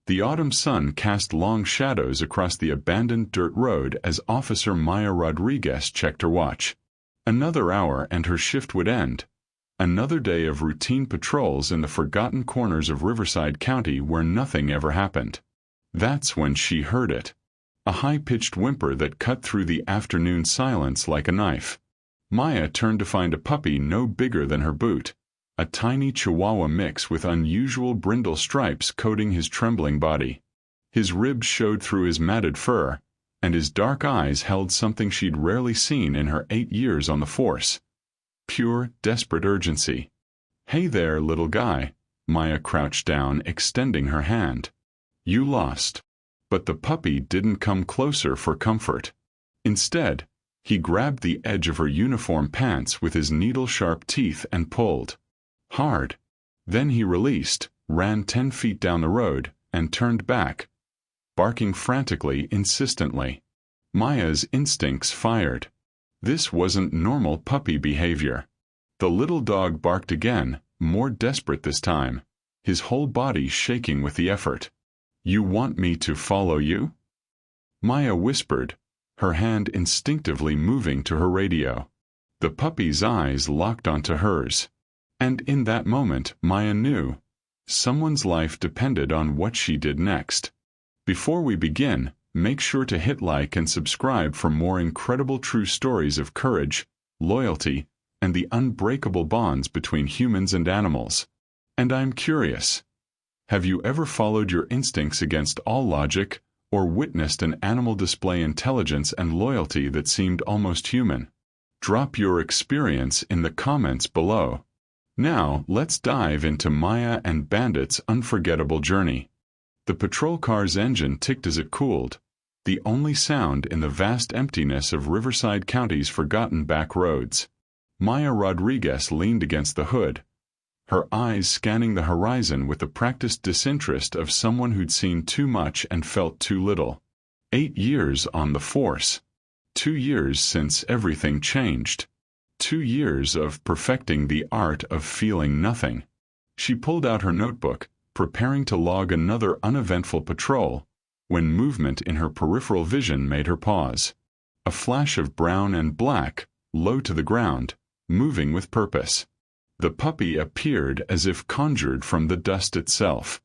The autumn sun cast long shadows across the abandoned dirt road as Officer Maya Rodriguez checked her watch. Another hour and her shift would end. Another day of routine patrols in the forgotten corners of Riverside County where nothing ever happened. That's when she heard it. A high-pitched whimper that cut through the afternoon silence like a knife. Maya turned to find a puppy no bigger than her boot. A tiny Chihuahua mix with unusual brindle stripes coating his trembling body. His ribs showed through his matted fur, and his dark eyes held something she'd rarely seen in her 8 years on the force. Pure, desperate urgency. "Hey there, little guy." Maya crouched down, extending her hand. "You lost." But the puppy didn't come closer for comfort. Instead, he grabbed the edge of her uniform pants with his needle-sharp teeth and pulled. Hard. Then he released, ran 10 feet down the road, and turned back, barking frantically, insistently. Maya's instincts fired. This wasn't normal puppy behavior. The little dog barked again, more desperate this time, his whole body shaking with the effort. "You want me to follow you?" Maya whispered, her hand instinctively moving to her radio. The puppy's eyes locked onto hers. And in that moment, Maya knew. Someone's life depended on what she did next. Before we begin, make sure to hit like and subscribe for more incredible true stories of courage, loyalty, and the unbreakable bonds between humans and animals. And I'm curious. Have you ever followed your instincts against all logic, or witnessed an animal display intelligence and loyalty that seemed almost human? Drop your experience in the comments below. Now, let's dive into Maya and Bandit's unforgettable journey. The patrol car's engine ticked as it cooled, the only sound in the vast emptiness of Riverside County's forgotten back roads. Maya Rodriguez leaned against the hood, her eyes scanning the horizon with the practiced disinterest of someone who'd seen too much and felt too little. 8 years on the force. 2 years since everything changed. 2 years of perfecting the art of feeling nothing. She pulled out her notebook, preparing to log another uneventful patrol, when movement in her peripheral vision made her pause. A flash of brown and black, low to the ground, moving with purpose. The puppy appeared as if conjured from the dust itself.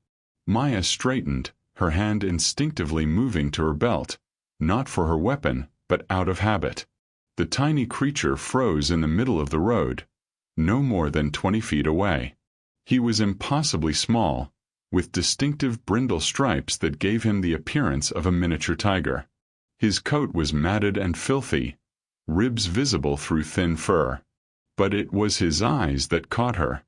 Maya straightened, her hand instinctively moving to her belt, not for her weapon, but out of habit. The tiny creature froze in the middle of the road, no more than 20 feet away. He was impossibly small, with distinctive brindle stripes that gave him the appearance of a miniature tiger. His coat was matted and filthy, ribs visible through thin fur. But it was his eyes that caught her.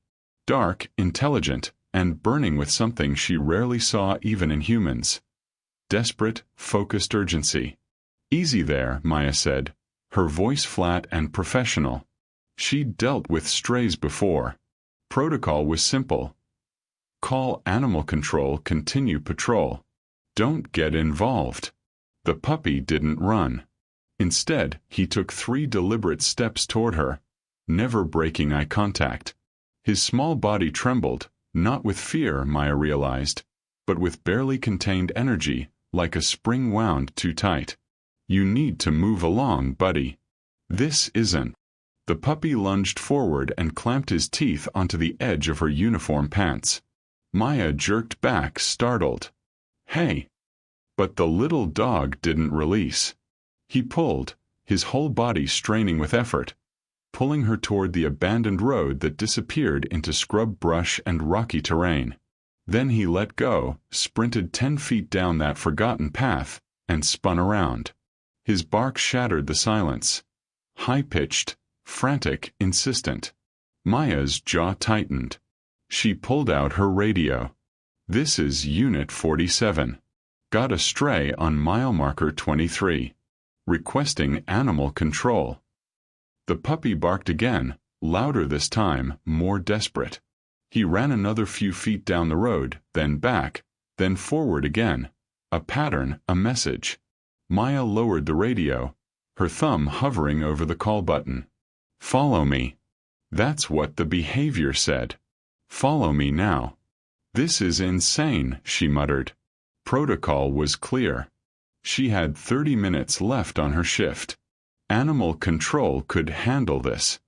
Dark, intelligent, and burning with something she rarely saw even in humans. Desperate, focused urgency. "Easy there," Maya said, her voice flat and professional. She'd dealt with strays before. Protocol was simple. Call animal control, continue patrol. Don't get involved. The puppy didn't run. Instead, he took 3 deliberate steps toward her, never breaking eye contact. His small body trembled, not with fear, Maya realized, but with barely contained energy, like a spring wound too tight. "You need to move along, buddy. This isn't." The puppy lunged forward and clamped his teeth onto the edge of her uniform pants. Maya jerked back, startled. "Hey!" But the little dog didn't release. He pulled, his whole body straining with effort, pulling her toward the abandoned road that disappeared into scrub brush and rocky terrain. Then he let go, sprinted 10 feet down that forgotten path, and spun around. His bark shattered the silence. High-pitched, frantic, insistent. Maya's jaw tightened. She pulled out her radio. "This is Unit 47. Got a stray on mile marker 23. Requesting animal control." The puppy barked again, louder this time, more desperate. He ran another few feet down the road, then back, then forward again. A pattern, a message. Maya lowered the radio, her thumb hovering over the call button. "Follow me." That's what the behavior said. "Follow me now." "This is insane," she muttered. protocol was clear. She had 30 minutes left on her shift. Animal control could handle this.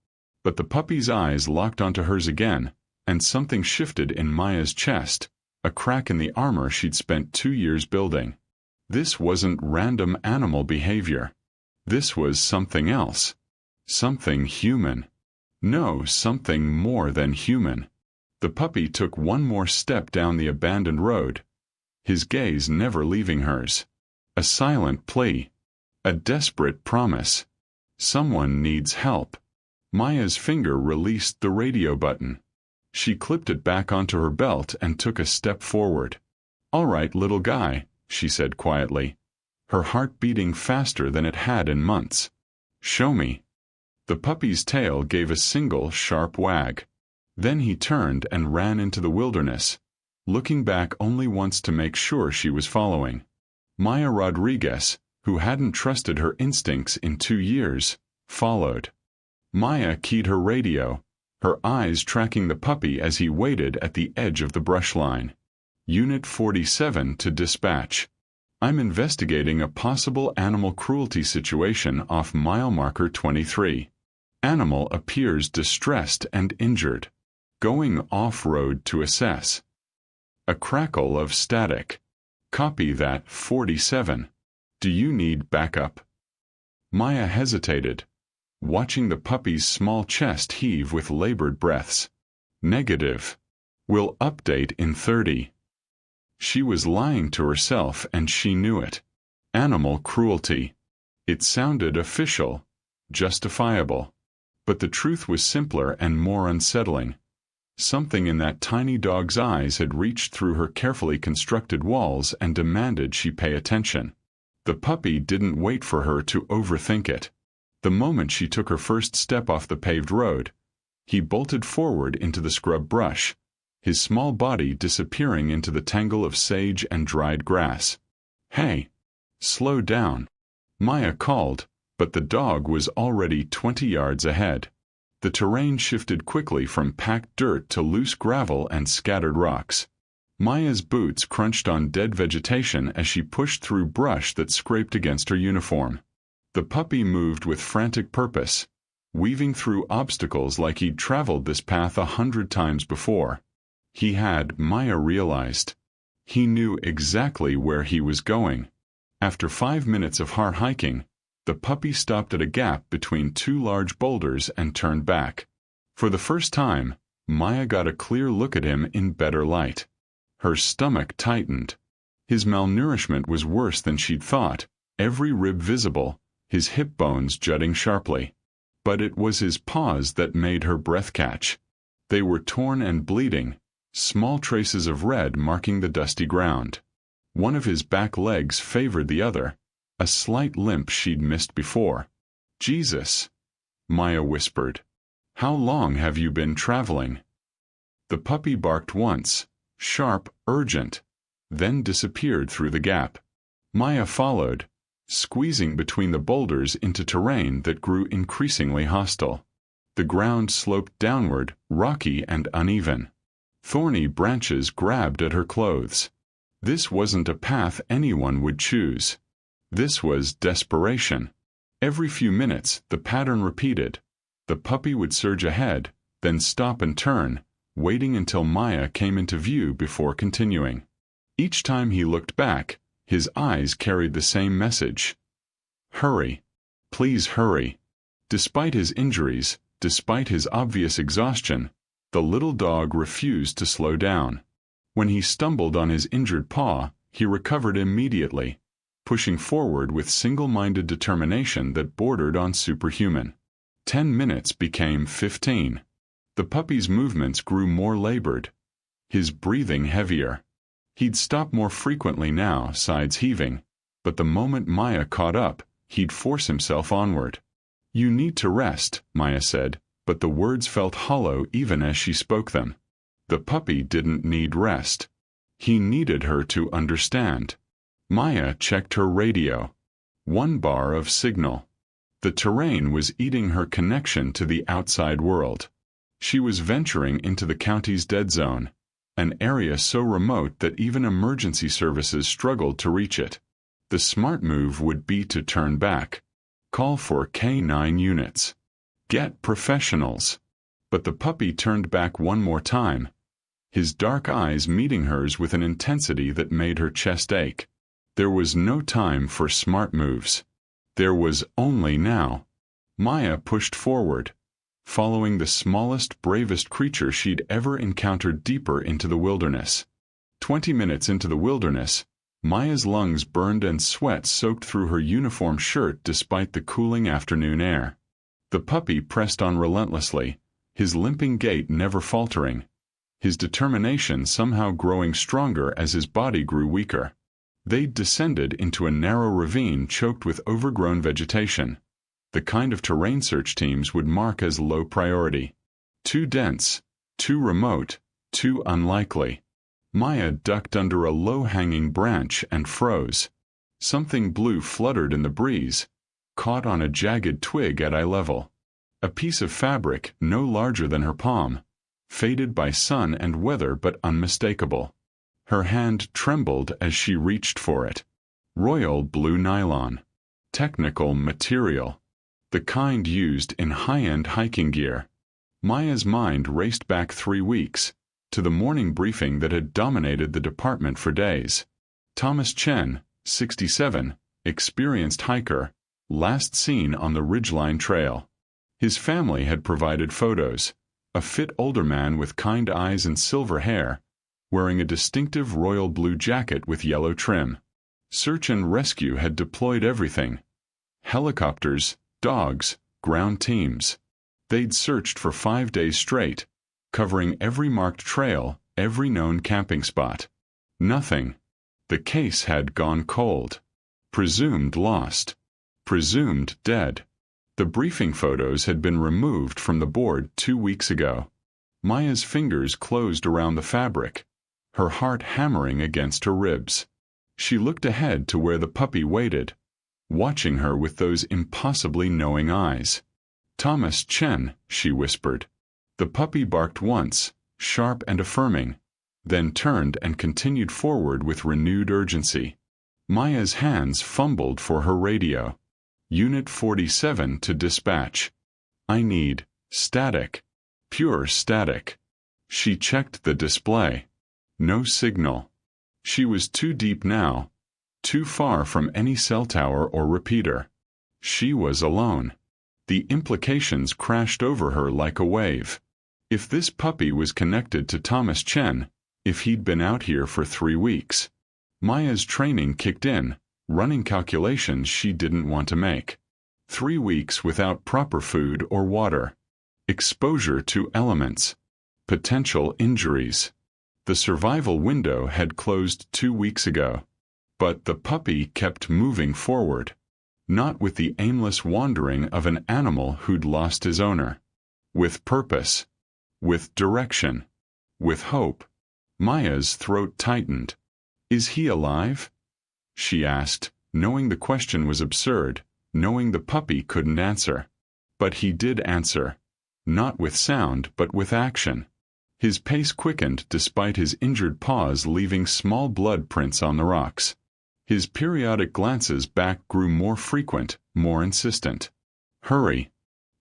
But the puppy's eyes locked onto hers again, and something shifted in Maya's chest, a crack in the armor she'd spent 2 years building. This wasn't random animal behavior. This was something else. Something human. No, something more than human. The puppy took one more step down the abandoned road, his gaze never leaving hers. A silent plea. A desperate promise. Someone needs help. Maya's finger released the radio button. She clipped it back onto her belt and took a step forward. "All right, little guy," she said quietly, her heart beating faster than it had in months. "Show me." The puppy's tail gave a single sharp wag. Then he turned and ran into the wilderness, looking back only once to make sure she was following. Maya Rodriguez, who hadn't trusted her instincts in 2 years, followed. Maya keyed her radio, her eyes tracking the puppy as he waited at the edge of the brush line. "Unit 47 to dispatch. I'm investigating a possible animal cruelty situation off mile marker 23. Animal appears distressed and injured. Going off-road to assess." A crackle of static. "Copy that, 47. Do you need backup?" Maya hesitated, watching the puppy's small chest heave with labored breaths. "Negative. We'll update in 30. She was lying to herself and she knew it. Animal cruelty. It sounded official, justifiable. But the truth was simpler and more unsettling. Something in that tiny dog's eyes had reached through her carefully constructed walls and demanded she pay attention. The puppy didn't wait for her to overthink it. The moment she took her first step off the paved road, he bolted forward into the scrub brush, his small body disappearing into the tangle of sage and dried grass. "Hey! Slow down," Maya called, but the dog was already 20 yards ahead. The terrain shifted quickly from packed dirt to loose gravel and scattered rocks. Maya's boots crunched on dead vegetation as she pushed through brush that scraped against her uniform. The puppy moved with frantic purpose, weaving through obstacles like he'd traveled this path 100 times before. He had, Maya realized. He knew exactly where he was going. After 5 minutes of hard hiking, the puppy stopped at a gap between 2 large boulders and turned back. For the first time, Maya got a clear look at him in better light. Her stomach tightened. His malnourishment was worse than she'd thought, every rib visible, his hip bones jutting sharply. But it was his paws that made her breath catch. They were torn and bleeding, small traces of red marking the dusty ground. One of his back legs favored the other, a slight limp she'd missed before. "Jesus," Maya whispered. "How long have you been traveling?" The puppy barked once, sharp, urgent, then disappeared through the gap. Maya followed, squeezing between the boulders into terrain that grew increasingly hostile. The ground sloped downward, rocky and uneven. Thorny branches grabbed at her clothes. This wasn't a path anyone would choose. This was desperation. Every few minutes, the pattern repeated. The puppy would surge ahead, then stop and turn, waiting until Maya came into view before continuing. Each time he looked back, his eyes carried the same message. "Hurry. Please hurry." Despite his injuries, despite his obvious exhaustion, the little dog refused to slow down. When he stumbled on his injured paw, he recovered immediately, pushing forward with single-minded determination that bordered on superhuman. 10 minutes became 15. The puppy's movements grew more labored, his breathing heavier. He'd stop more frequently now, sides heaving, but the moment Maya caught up, he'd force himself onward. "You need to rest," Maya said, but the words felt hollow even as she spoke them. The puppy didn't need rest. He needed her to understand. Maya checked her radio. 1 bar of signal. The terrain was eating her connection to the outside world. She was venturing into the county's dead zone, an area so remote that even emergency services struggled to reach it. The smart move would be to turn back. Call for K9 units. Get professionals. But the puppy turned back one more time, his dark eyes meeting hers with an intensity that made her chest ache. There was no time for smart moves. There was only now. Maya pushed forward, following the smallest, bravest creature she'd ever encountered deeper into the wilderness. 20 minutes into the wilderness, Maya's lungs burned and sweat soaked through her uniform shirt despite the cooling afternoon air. The puppy pressed on relentlessly, his limping gait never faltering, his determination somehow growing stronger as his body grew weaker. They'd descended into a narrow ravine choked with overgrown vegetation, the kind of terrain search teams would mark as low priority. Too dense, too remote, too unlikely. Maya ducked under a low-hanging branch and froze. Something blue fluttered in the breeze, caught on a jagged twig at eye level. A piece of fabric no larger than her palm, faded by sun and weather but unmistakable. Her hand trembled as she reached for it. Royal blue nylon. Technical material. The kind used in high-end hiking gear. Maya's mind raced back 3 weeks, to the morning briefing that had dominated the department for days. Thomas Chen, 67, experienced hiker, last seen on the Ridgeline Trail. His family had provided photos. A fit older man with kind eyes and silver hair, wearing a distinctive royal blue jacket with yellow trim. Search and rescue had deployed everything. Helicopters, dogs, ground teams. They'd searched for 5 days straight, covering every marked trail, every known camping spot. Nothing. The case had gone cold. Presumed lost. Presumed dead. The briefing photos had been removed from the board 2 weeks ago. Maya's fingers closed around the fabric, her heart hammering against her ribs. She looked ahead to where the puppy waited, watching her with those impossibly knowing eyes. "Thomas Chen," she whispered. The puppy barked once, sharp and affirming, then turned and continued forward with renewed urgency. Maya's hands fumbled for her radio. Unit 47 to dispatch. I need static. Pure static. She checked the display. No signal. She was too deep now, too far from any cell tower or repeater. She was alone. The implications crashed over her like a wave. If this puppy was connected to Thomas Chen, if he'd been out here for 3 weeks, Maya's training kicked in, running calculations she didn't want to make. 3 weeks without proper food or water. Exposure to elements. Potential injuries. The survival window had closed 2 weeks ago. But the puppy kept moving forward. Not with the aimless wandering of an animal who'd lost his owner. With purpose. With direction. With hope. Maya's throat tightened. "Is he alive?" she asked, knowing the question was absurd, knowing the puppy couldn't answer. But he did answer. Not with sound, but with action. His pace quickened despite his injured paws leaving small blood prints on the rocks. His periodic glances back grew more frequent, more insistent. "Hurry.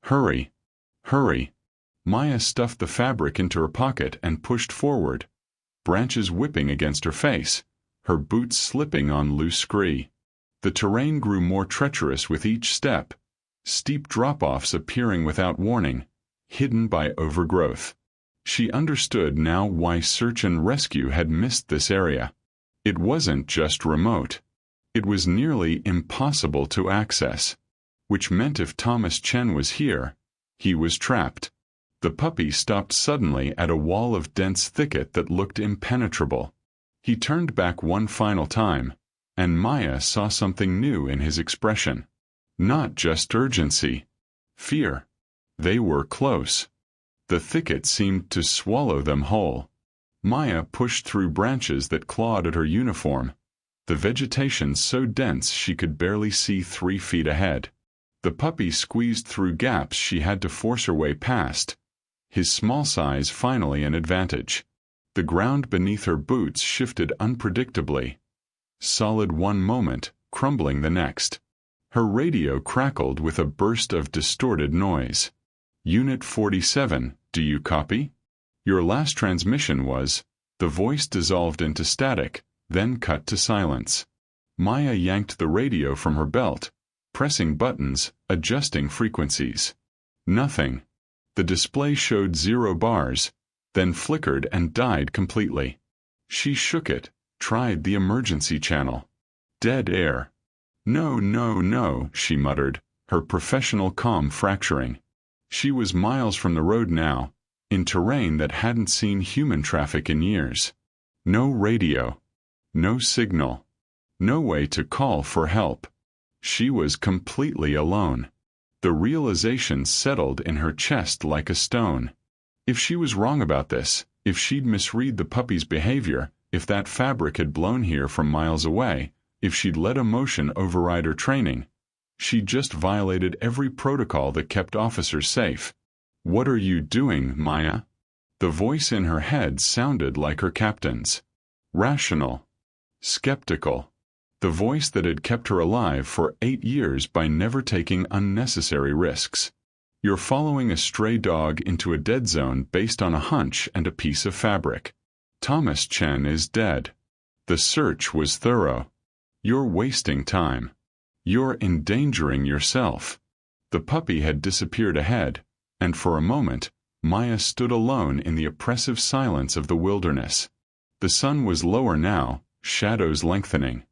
Hurry. Hurry." Maya stuffed the fabric into her pocket and pushed forward, branches whipping against her face, her boots slipping on loose scree. The terrain grew more treacherous with each step, steep drop-offs appearing without warning, hidden by overgrowth. She understood now why search and rescue had missed this area. It wasn't just remote. It was nearly impossible to access, which meant if Thomas Chen was here, he was trapped. The puppy stopped suddenly at a wall of dense thicket that looked impenetrable. He turned back one final time, and Maya saw something new in his expression. Not just urgency. Fear. They were close. The thicket seemed to swallow them whole. Maya pushed through branches that clawed at her uniform, the vegetation so dense she could barely see 3 feet ahead. The puppy squeezed through gaps she had to force her way past, his small size finally an advantage. The ground beneath her boots shifted unpredictably. Solid one moment, crumbling the next. Her radio crackled with a burst of distorted noise. Unit 47, do you copy? Your last transmission was... The voice dissolved into static, then cut to silence. Maya yanked the radio from her belt, pressing buttons, adjusting frequencies. Nothing. The display showed 0 bars, then flickered and died completely. She shook it, tried the emergency channel. Dead air. No, no, no, she muttered, her professional calm fracturing. She was miles from the road now, in terrain that hadn't seen human traffic in years. No radio. No signal. No way to call for help. She was completely alone. The realization settled in her chest like a stone. If she was wrong about this, if she'd misread the puppy's behavior, if that fabric had blown here from miles away, if she'd let emotion override her training, she'd just violated every protocol that kept officers safe. What are you doing, Maya? The voice in her head sounded like her captain's. Rational. Skeptical. The voice that had kept her alive for 8 years by never taking unnecessary risks. You're following a stray dog into a dead zone based on a hunch and a piece of fabric. Thomas Chen is dead. The search was thorough. You're wasting time. You're endangering yourself. The puppy had disappeared ahead, and for a moment, Maya stood alone in the oppressive silence of the wilderness. The sun was lower now, shadows lengthening.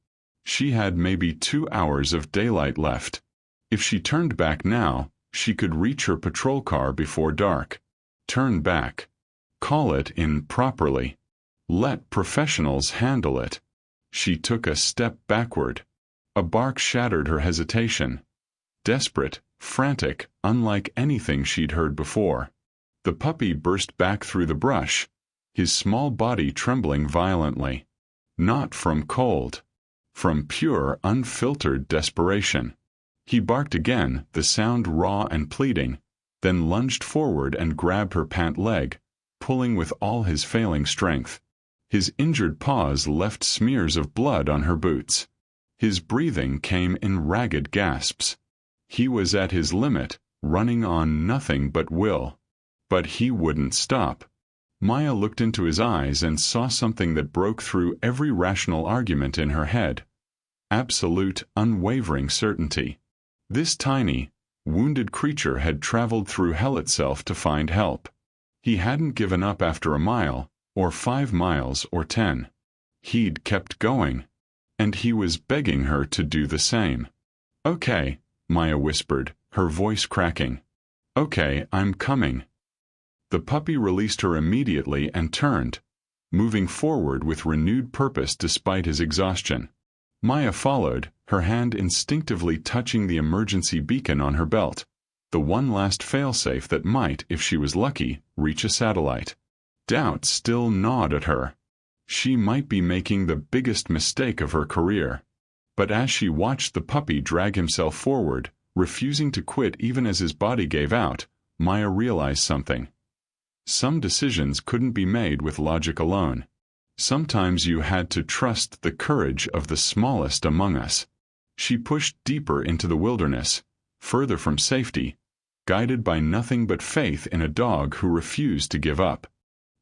She had maybe 2 hours of daylight left. If she turned back now, she could reach her patrol car before dark. Turn back. Call it in properly. Let professionals handle it. She took a step backward. A bark shattered her hesitation. Desperate, frantic, unlike anything she'd heard before. The puppy burst back through the brush, his small body trembling violently. Not from cold. From pure, unfiltered desperation. He barked again, the sound raw and pleading, then lunged forward and grabbed her pant leg, pulling with all his failing strength. His injured paws left smears of blood on her boots. His breathing came in ragged gasps. He was at his limit, running on nothing but will. But he wouldn't stop. Maya looked into his eyes and saw something that broke through every rational argument in her head. Absolute, unwavering certainty. This tiny, wounded creature had traveled through hell itself to find help. He hadn't given up after a mile, or 5 miles, or 10. He'd kept going. And he was begging her to do the same. Okay, Maya whispered, her voice cracking. Okay, I'm coming. The puppy released her immediately and turned, moving forward with renewed purpose despite his exhaustion. Maya followed, her hand instinctively touching the emergency beacon on her belt, the one last failsafe that might, if she was lucky, reach a satellite. Doubt still gnawed at her. She might be making the biggest mistake of her career. But as she watched the puppy drag himself forward, refusing to quit even as his body gave out, Maya realized something. Some decisions couldn't be made with logic alone. Sometimes you had to trust the courage of the smallest among us. She pushed deeper into the wilderness, further from safety, guided by nothing but faith in a dog who refused to give up.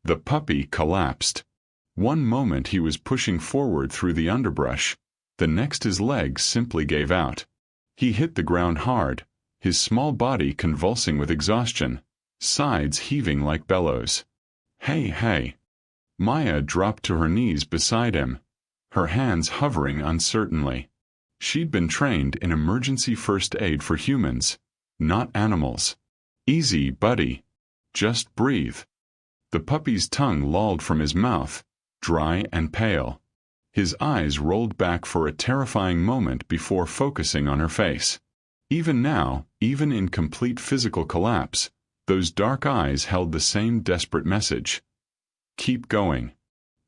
The puppy collapsed. One moment he was pushing forward through the underbrush, the next his legs simply gave out. He hit the ground hard, his small body convulsing with exhaustion, sides heaving like bellows. Hey, hey. Maya dropped to her knees beside him, her hands hovering uncertainly. She'd been trained in emergency first aid for humans, not animals. Easy, buddy. Just breathe. The puppy's tongue lolled from his mouth, dry and pale. His eyes rolled back for a terrifying moment before focusing on her face. Even now, even in complete physical collapse, those dark eyes held the same desperate message. Keep going.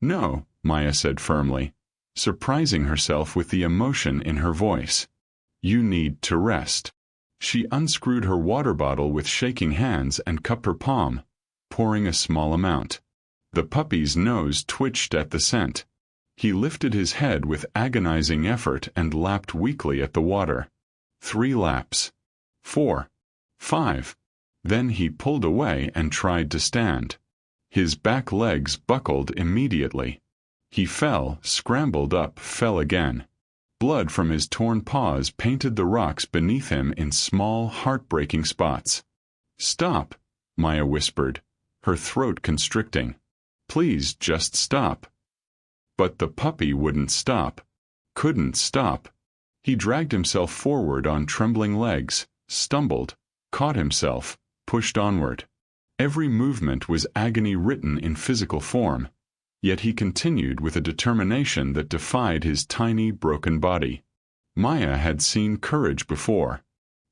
No, Maya said firmly, surprising herself with the emotion in her voice. You need to rest. She unscrewed her water bottle with shaking hands and cupped her palm, pouring a small amount. The puppy's nose twitched at the scent. He lifted his head with agonizing effort and lapped weakly at the water. 3 laps. 4. 5. Then he pulled away and tried to stand. His back legs buckled immediately. He fell, scrambled up, fell again. Blood from his torn paws painted the rocks beneath him in small, heartbreaking spots. "Stop," Maya whispered, her throat constricting. "Please just stop." But the puppy wouldn't stop. Couldn't stop. He dragged himself forward on trembling legs, stumbled, caught himself, pushed onward. Every movement was agony written in physical form, yet he continued with a determination that defied his tiny, broken body. Maya had seen courage before.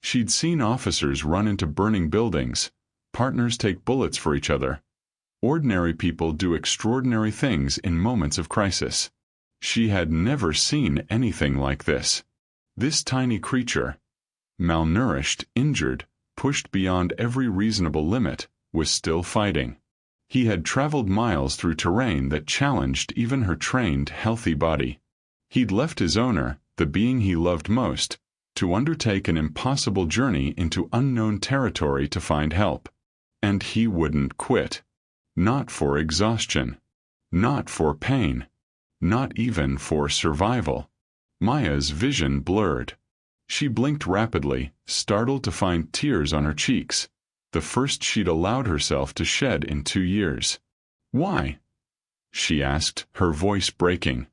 She'd seen officers run into burning buildings, partners take bullets for each other. Ordinary people do extraordinary things in moments of crisis. She had never seen anything like this. This tiny creature, malnourished, injured, pushed beyond every reasonable limit, was still fighting. He had traveled miles through terrain that challenged even her trained, healthy body. He'd left his owner, the being he loved most, to undertake an impossible journey into unknown territory to find help. And he wouldn't quit. Not for exhaustion. Not for pain. Not even for survival. Maya's vision blurred. She blinked rapidly, startled to find tears on her cheeks, the first she'd allowed herself to shed in 2 years. "Why?" she asked, her voice breaking.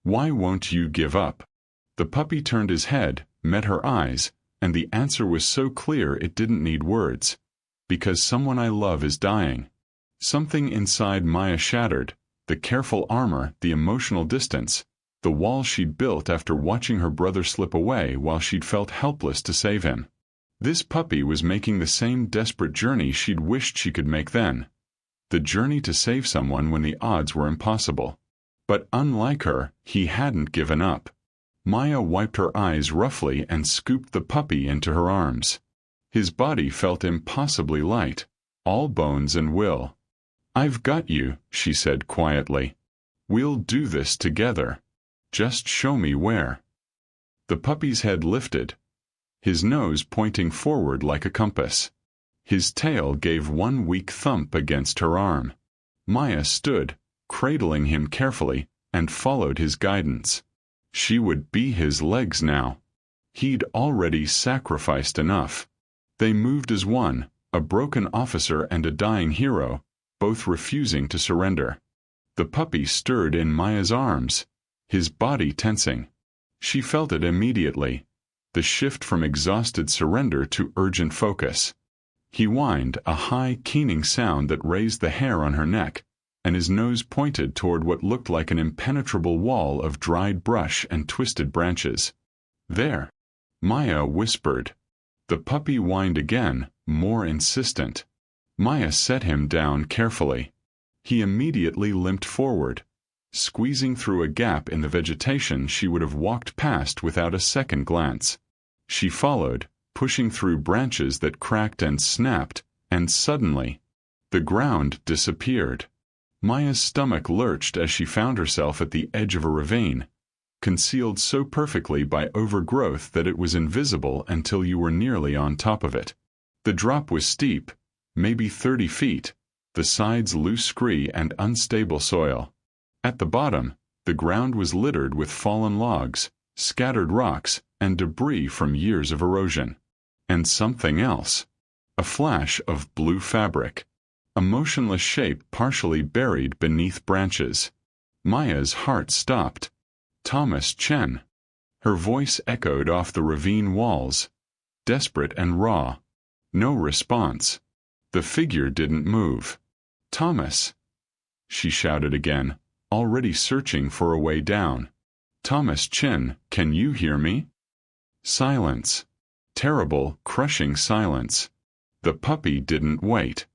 "Why won't you give up?" The puppy turned his head, met her eyes, and the answer was so clear it didn't need words. "Because someone I love is dying." Something inside Maya shattered, the careful armor, the emotional distance, the wall she'd built after watching her brother slip away while she'd felt helpless to save him. This puppy was making the same desperate journey she'd wished she could make then. The journey to save someone when the odds were impossible. But unlike her, he hadn't given up. Maya wiped her eyes roughly and scooped the puppy into her arms. His body felt impossibly light, all bones and will. "I've got you," she said quietly. "We'll do this together. Just show me where." The puppy's head lifted, his nose pointing forward like a compass. His tail gave one weak thump against her arm. Maya stood, cradling him carefully, and followed his guidance. She would be his legs now. He'd already sacrificed enough. They moved as one, a broken officer and a dying hero, both refusing to surrender. The puppy stirred in Maya's arms, his body tensing. She felt it immediately, the shift from exhausted surrender to urgent focus. He whined, a high, keening sound that raised the hair on her neck, and his nose pointed toward what looked like an impenetrable wall of dried brush and twisted branches. "There," Maya whispered. The puppy whined again, more insistent. Maya set him down carefully. He immediately limped forward, squeezing through a gap in the vegetation she would have walked past without a second glance. She followed, pushing through branches that cracked and snapped, and suddenly, the ground disappeared. Maya's stomach lurched as she found herself at the edge of a ravine, concealed so perfectly by overgrowth that it was invisible until you were nearly on top of it. The drop was steep, maybe 30 feet, the sides loose scree and unstable soil. At the bottom, the ground was littered with fallen logs, scattered rocks, and debris from years of erosion. And something else. A flash of blue fabric. A motionless shape partially buried beneath branches. Maya's heart stopped. Thomas Chen. Her voice echoed off the ravine walls, desperate and raw. No response. The figure didn't move. "Thomas!" she shouted again, already searching for a way down. "Thomas Chen, can you hear me?" Silence. Terrible, crushing silence. The puppy didn't wait.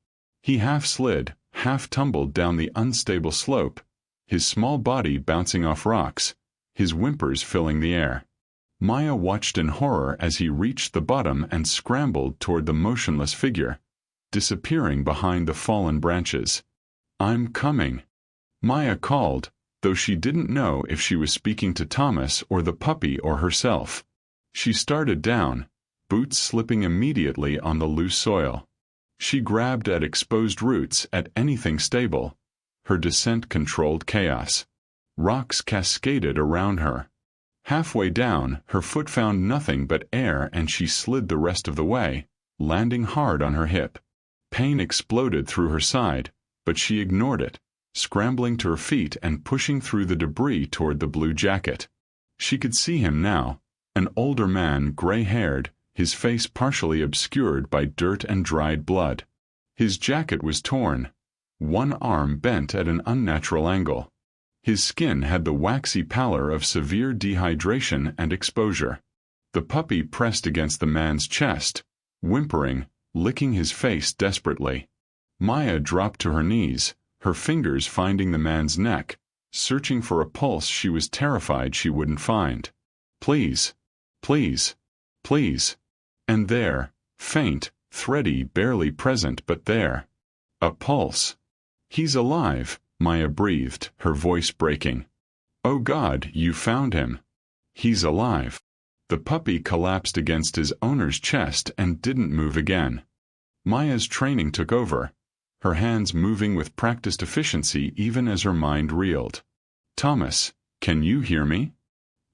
He half slid, half tumbled down the unstable slope, his small body bouncing off rocks, his whimpers filling the air. Maya watched in horror as he reached the bottom and scrambled toward the motionless figure, disappearing behind the fallen branches. I'm coming, Maya called, though she didn't know if she was speaking to Thomas or the puppy or herself. She started down, boots slipping immediately on the loose soil. She grabbed at exposed roots, at anything stable. Her descent controlled chaos. Rocks cascaded around her. Halfway down, her foot found nothing but air and she slid the rest of the way, landing hard on her hip. Pain exploded through her side, but she ignored it, scrambling to her feet and pushing through the debris toward the blue jacket. She could see him now, an older man, gray-haired, his face partially obscured by dirt and dried blood. His jacket was torn, one arm bent at an unnatural angle. His skin had the waxy pallor of severe dehydration and exposure. The puppy pressed against the man's chest, whimpering, licking his face desperately. Maya dropped to her knees, her fingers finding the man's neck, searching for a pulse she was terrified she wouldn't find. Please, please, please. And there, faint, thready, barely present, but there. A pulse. He's alive, Maya breathed, her voice breaking. Oh God, you found him. He's alive. The puppy collapsed against his owner's chest and didn't move again. Maya's training took over, her hands moving with practiced efficiency even as her mind reeled. Thomas, can you hear me?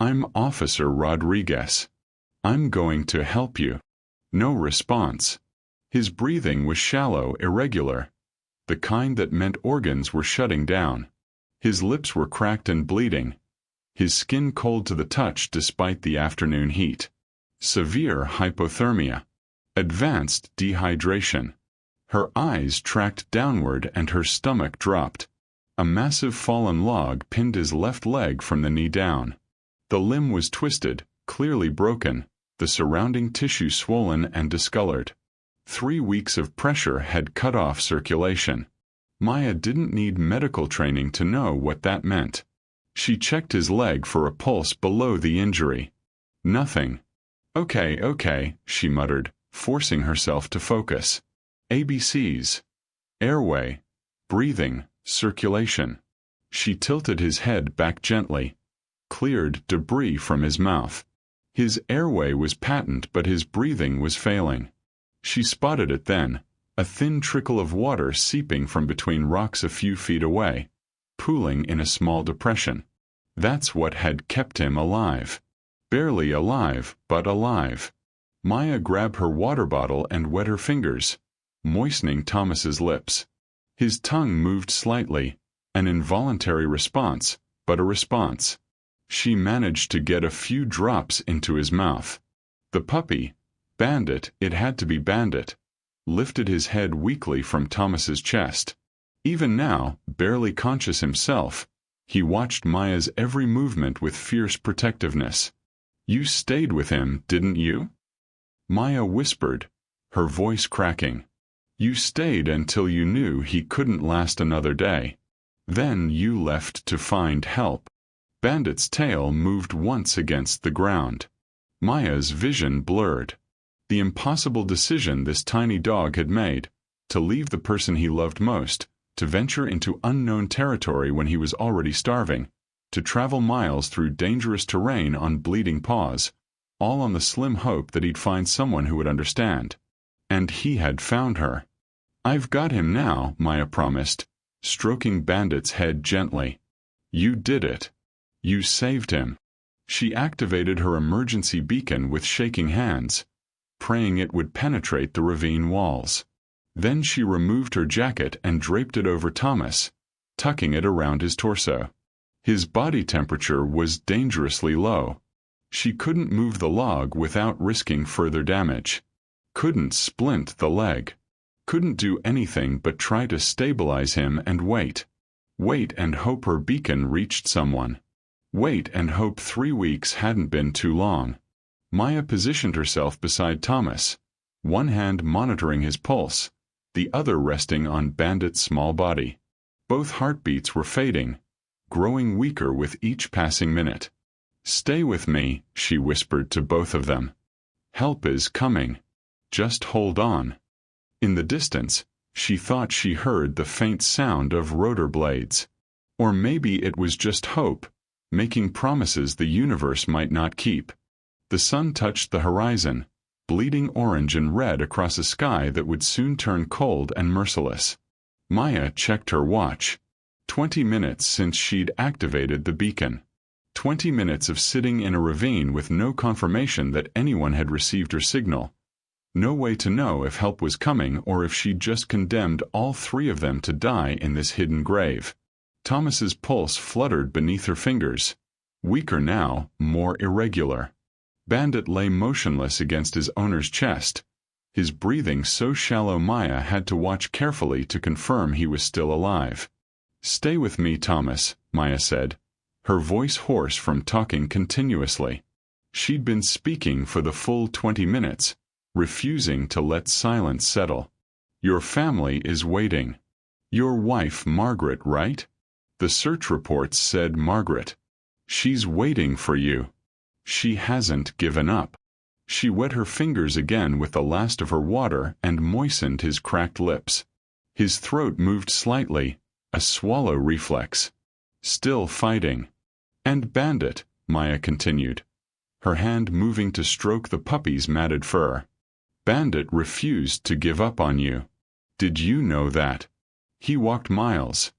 I'm Officer Rodriguez. I'm going to help you. No response. His breathing was shallow, irregular, the kind that meant organs were shutting down. His lips were cracked and bleeding, his skin cold to the touch despite the afternoon heat. Severe hypothermia. Advanced dehydration. Her eyes tracked downward and her stomach dropped. A massive fallen log pinned his left leg from the knee down. The limb was twisted, clearly broken, the surrounding tissue swollen and discolored. 3 weeks of pressure had cut off circulation. Maya didn't need medical training to know what that meant. She checked his leg for a pulse below the injury. Nothing. Okay, she muttered, forcing herself to focus. ABCs. Airway. Breathing. Circulation. She tilted his head back gently, cleared debris from his mouth. His airway was patent, but his breathing was failing. She spotted it then, a thin trickle of water seeping from between rocks a few feet away, pooling in a small depression. That's what had kept him alive. Barely alive, but alive. Maya grabbed her water bottle and wet her fingers, moistening Thomas's lips. His tongue moved slightly, an involuntary response, but a response. She managed to get a few drops into his mouth. The puppy, Bandit, it had to be Bandit, lifted his head weakly from Thomas's chest. Even now, barely conscious himself, he watched Maya's every movement with fierce protectiveness. You stayed with him, didn't you? Maya whispered, her voice cracking. You stayed until you knew he couldn't last another day. Then you left to find help. Bandit's tail moved once against the ground. Maya's vision blurred. The impossible decision this tiny dog had made, to leave the person he loved most, to venture into unknown territory when he was already starving, to travel miles through dangerous terrain on bleeding paws, all on the slim hope that he'd find someone who would understand. And he had found her. I've got him now, Maya promised, stroking Bandit's head gently. You did it. You saved him. She activated her emergency beacon with shaking hands, praying it would penetrate the ravine walls. Then she removed her jacket and draped it over Thomas, tucking it around his torso. His body temperature was dangerously low. She couldn't move the log without risking further damage. Couldn't splint the leg. Couldn't do anything but try to stabilize him and wait. Wait and hope her beacon reached someone. Wait and hope 3 weeks hadn't been too long. Maya positioned herself beside Thomas, one hand monitoring his pulse, the other resting on Bandit's small body. Both heartbeats were fading, growing weaker with each passing minute. Stay with me, she whispered to both of them. Help is coming. Just hold on. In the distance, She thought she heard the faint sound of rotor blades. Or maybe it was just hope, making promises the universe might not keep. The sun touched the horizon, bleeding orange and red across a sky that would soon turn cold and merciless. Maya checked her watch. 20 minutes since she'd activated the beacon. 20 minutes of sitting in a ravine with no confirmation that anyone had received her signal. No way to know if help was coming or if she'd just condemned all three of them to die in this hidden grave. Thomas's pulse fluttered beneath her fingers. Weaker now, more irregular. Bandit lay motionless against his owner's chest, his breathing so shallow Maya had to watch carefully to confirm he was still alive. "Stay with me, Thomas," Maya said, her voice hoarse from talking continuously. She'd been speaking for the full 20 minutes, refusing to let silence settle. "Your family is waiting. Your wife, Margaret, right? The search reports said Margaret. She's waiting for you. She hasn't given up." She wet her fingers again with the last of her water and moistened his cracked lips. His throat moved slightly, a swallow reflex. "Still fighting." "And Bandit," Maya continued, her hand moving to stroke the puppy's matted fur. "Bandit refused to give up on you. Did you know that? He walked miles.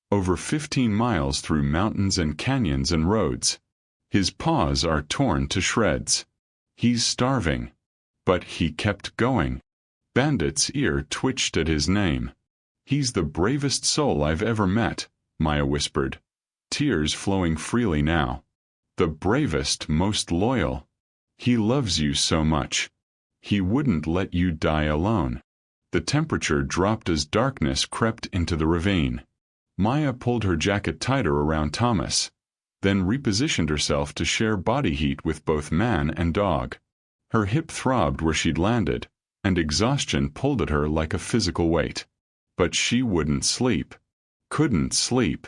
Over 15 miles through mountains and canyons and roads. His paws are torn to shreds. He's starving. But he kept going." Bandit's ear twitched at his name. "He's the bravest soul I've ever met," Maya whispered, tears flowing freely now. "The bravest, most loyal. He loves you so much. He wouldn't let you die alone." The temperature dropped as darkness crept into the ravine. Maya pulled her jacket tighter around Thomas, then repositioned herself to share body heat with both man and dog. Her hip throbbed where she'd landed, and exhaustion pulled at her like a physical weight. But she wouldn't sleep. Couldn't sleep.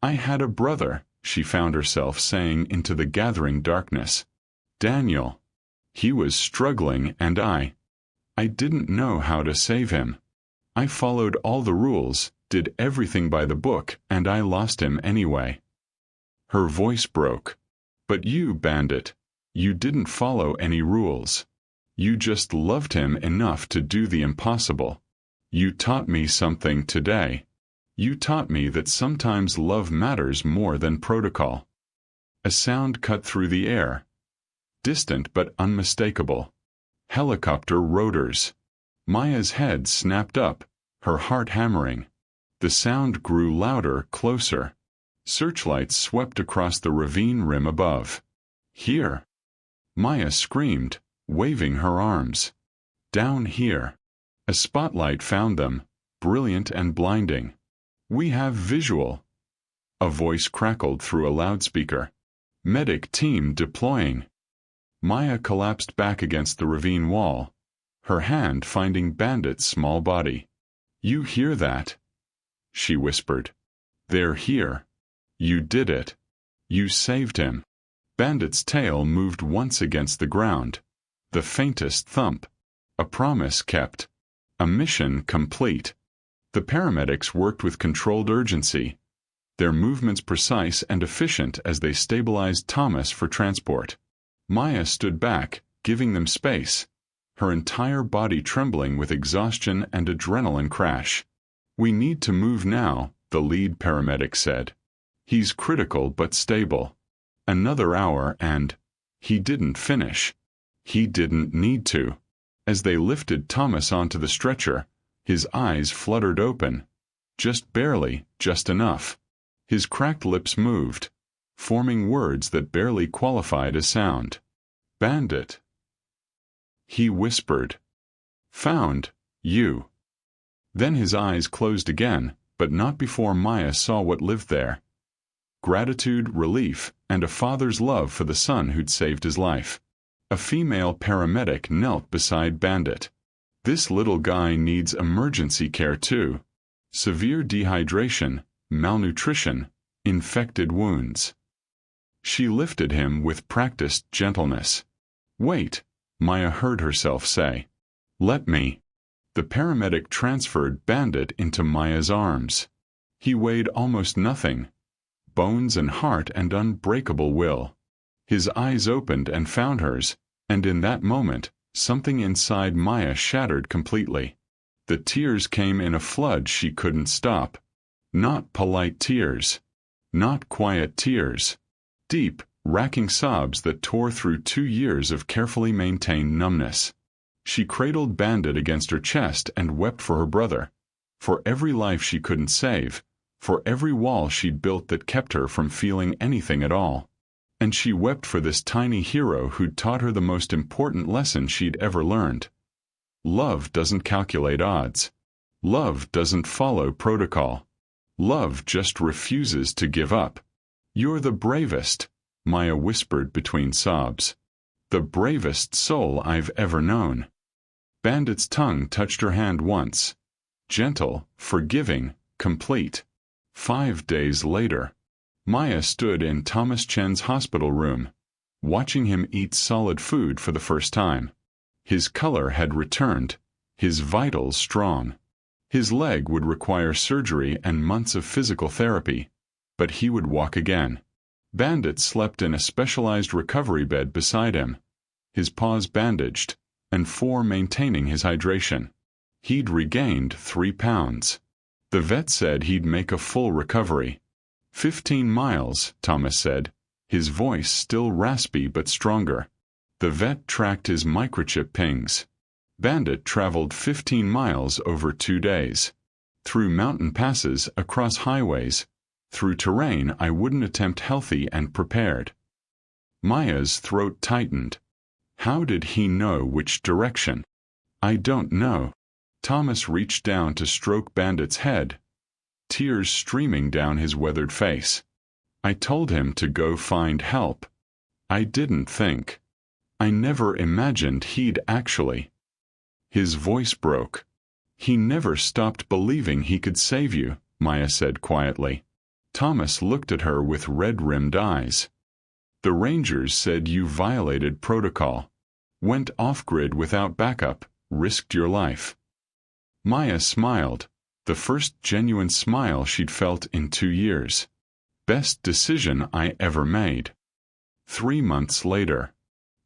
"I had a brother," she found herself saying into the gathering darkness. "Daniel. He was struggling and I didn't know how to save him. I followed all the rules, did everything by the book, and I lost him anyway." Her voice broke. "But you, Bandit, you didn't follow any rules. You just loved him enough to do the impossible. You taught me something today. You taught me that sometimes love matters more than protocol." A sound cut through the air. Distant but unmistakable. Helicopter rotors. Maya's head snapped up, her heart hammering. The sound grew louder, closer. Searchlights swept across the ravine rim above. "Here!" Maya screamed, waving her arms. "Down here!" A spotlight found them, brilliant and blinding. "We have visual." A voice crackled through a loudspeaker. "Medic team deploying." Maya collapsed back against the ravine wall, her hand finding Bandit's small body. "You hear that?" she whispered. "They're here. You did it. You saved him." Bandit's tail moved once against the ground. The faintest thump. A promise kept. A mission complete. The paramedics worked with controlled urgency, their movements precise and efficient as they stabilized Thomas for transport. Maya stood back, giving them space, her entire body trembling with exhaustion and adrenaline crash. "We need to move now," the lead paramedic said. "He's critical but stable. Another hour and—" He didn't finish. He didn't need to. As they lifted Thomas onto the stretcher, his eyes fluttered open. Just barely, just enough. His cracked lips moved, forming words that barely qualified as sound. "Bandit." He whispered. "Found you." Then his eyes closed again, but not before Maya saw what lived there. Gratitude, relief, and a father's love for the son who'd saved his life. A female paramedic knelt beside Bandit. "This little guy needs emergency care too. Severe dehydration, malnutrition, infected wounds." She lifted him with practiced gentleness. "Wait," Maya heard herself say. "Let me." The paramedic transferred Bandit into Maya's arms. He weighed almost nothing, bones and heart and unbreakable will. His eyes opened and found hers, and in that moment, something inside Maya shattered completely. The tears came in a flood she couldn't stop. Not polite tears. Not quiet tears. Deep, racking sobs that tore through 2 years of carefully maintained numbness. She cradled Bandit against her chest and wept for her brother, for every life she couldn't save, for every wall she'd built that kept her from feeling anything at all. And she wept for this tiny hero who'd taught her the most important lesson she'd ever learned. Love doesn't calculate odds. Love doesn't follow protocol. Love just refuses to give up. "You're the bravest," Maya whispered between sobs. "The bravest soul I've ever known." Bandit's tongue touched her hand once. Gentle, forgiving, complete. 5 days later, Maya stood in Thomas Chen's hospital room, watching him eat solid food for the first time. His color had returned, his vitals strong. His leg would require surgery and months of physical therapy, but he would walk again. Bandit slept in a specialized recovery bed beside him, his paws bandaged, and 4 maintaining his hydration. He'd regained 3 pounds. The vet said he'd make a full recovery. 15 miles, Thomas said, his voice still raspy but stronger. The vet tracked his microchip pings. Bandit traveled 15 miles over 2 days. Through mountain passes, across highways, through terrain I wouldn't attempt healthy and prepared. Maya's throat tightened. How did he know which direction? "I don't know." Thomas reached down to stroke Bandit's head, tears streaming down his weathered face. "I told him to go find help. I didn't think. I never imagined he'd actually." His voice broke. "He never stopped believing he could save you," Maya said quietly. Thomas looked at her with red-rimmed eyes. "The Rangers said you violated protocol, went off-grid without backup, risked your life." Maya smiled, the first genuine smile she'd felt in 2 years. "Best decision I ever made." 3 months later,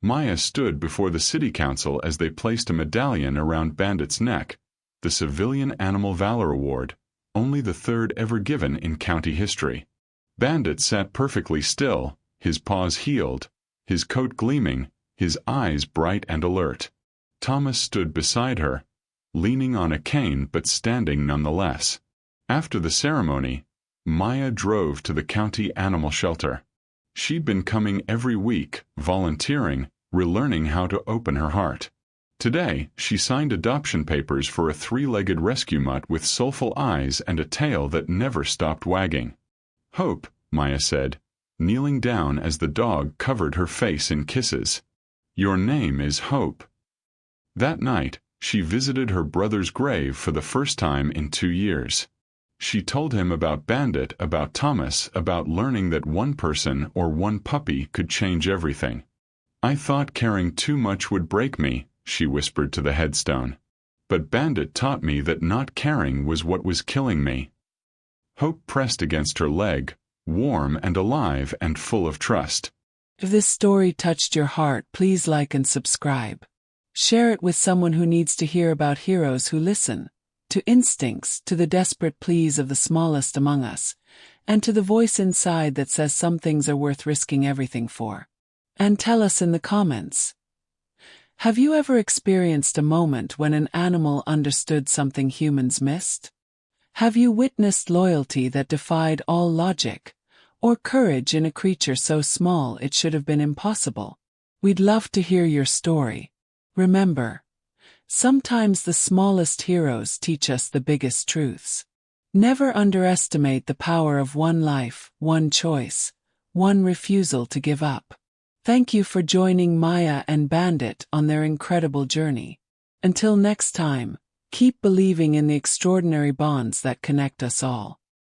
Maya stood before the city council as they placed a medallion around Bandit's neck, the Civilian Animal Valor Award, only the 3rd ever given in county history. Bandit sat perfectly still, his paws healed, his coat gleaming, his eyes bright and alert. Thomas stood beside her, leaning on a cane but standing nonetheless. After the ceremony, Maya drove to the county animal shelter. She'd been coming every week, volunteering, relearning how to open her heart. Today, she signed adoption papers for a 3-legged rescue mutt with soulful eyes and a tail that never stopped wagging. "Hope," Maya said, kneeling down as the dog covered her face in kisses. "Your name is Hope." That night, she visited her brother's grave for the first time in 2 years. She told him about Bandit, about Thomas, about learning that one person or one puppy could change everything. "I thought caring too much would break me," she whispered to the headstone. "But Bandit taught me that not caring was what was killing me." Hope pressed against her leg, warm and alive and full of trust. If this story touched your heart, please like and subscribe. Share it with someone who needs to hear about heroes who listen, to instincts, to the desperate pleas of the smallest among us, and to the voice inside that says some things are worth risking everything for. And tell us in the comments. Have you ever experienced a moment when an animal understood something humans missed? Have you witnessed loyalty that defied all logic, or courage in a creature so small it should have been impossible? We'd love to hear your story. Remember, sometimes the smallest heroes teach us the biggest truths. Never underestimate the power of one life, one choice, one refusal to give up. Thank you for joining Maya and Bandit on their incredible journey. Until next time, keep believing in the extraordinary bonds that connect us all.